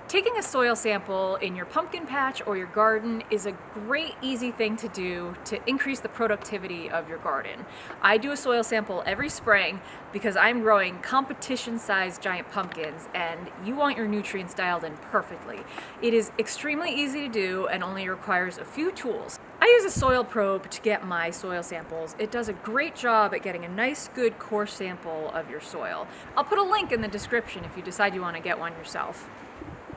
Taking a soil sample in your pumpkin patch or your garden is a great, easy thing to do to increase the productivity of your garden. I do a soil sample every spring because I'm growing competition-sized giant pumpkins and you want your nutrients dialed in perfectly. It is extremely easy to do and only requires a few tools. I use a soil probe to get my soil samples. It does a great job at getting a nice, good core sample of your soil. I'll put a link in the description if you decide you want to get one yourself.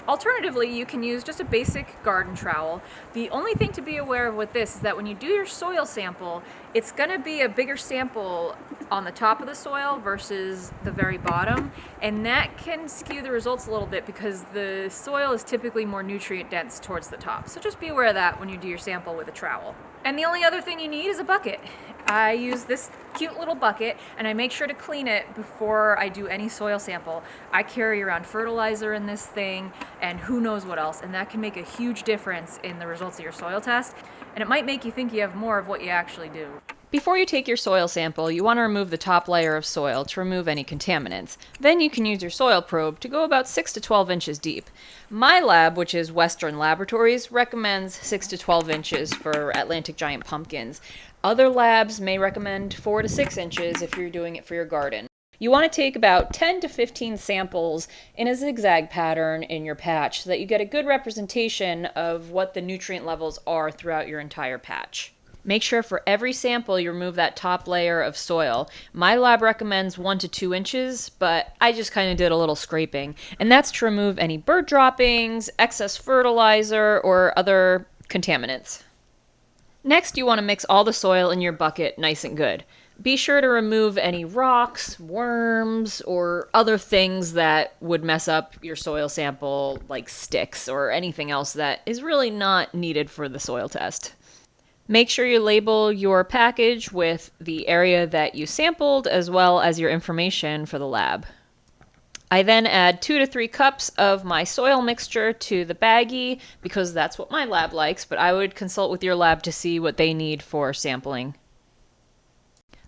Alternatively, you can use just a basic garden trowel. The only thing to be aware of with this is that when you do your soil sample, it's going to be a bigger sample on the top of the soil versus the very bottom, and that can skew the results a little bit because the soil is typically more nutrient dense towards the top. So just be aware of that when you do your sample with a trowel. And the only other thing you need is a bucket. I use this cute little bucket and I make sure to clean it before I do any soil sample. I carry around fertilizer in this thing and who knows what else, and that can make a huge difference in the results of your soil test, and it might make you think you have more of what you actually do. Before you take your soil sample, you want to remove the top layer of soil to remove any contaminants. Then you can use your soil probe to go about 6 to 12 inches deep. My lab, which is Western Laboratories, recommends 6 to 12 inches for Atlantic giant pumpkins. Other labs may recommend 4 to 6 inches if you're doing it for your garden. You want to take about 10 to 15 samples in a zigzag pattern in your patch so that you get a good representation of what the nutrient levels are throughout your entire patch. Make sure for every sample you remove that top layer of soil. My lab recommends 1 to 2 inches, but I just kind of did a little scraping. And that's to remove any bird droppings, excess fertilizer, or other contaminants. Next, you want to mix all the soil in your bucket nice and good. Be sure to remove any rocks, worms, or other things that would mess up your soil sample, like sticks or anything else that is really not needed for the soil test. Make sure you label your package with the area that you sampled as well as your information for the lab. I then add 2 to 3 cups of my soil mixture to the baggie because that's what my lab likes, but I would consult with your lab to see what they need for sampling.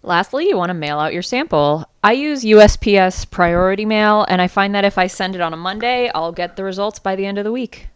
Lastly, you want to mail out your sample. I use USPS priority mail, and I find that if I send it on a Monday, I'll get the results by the end of the week.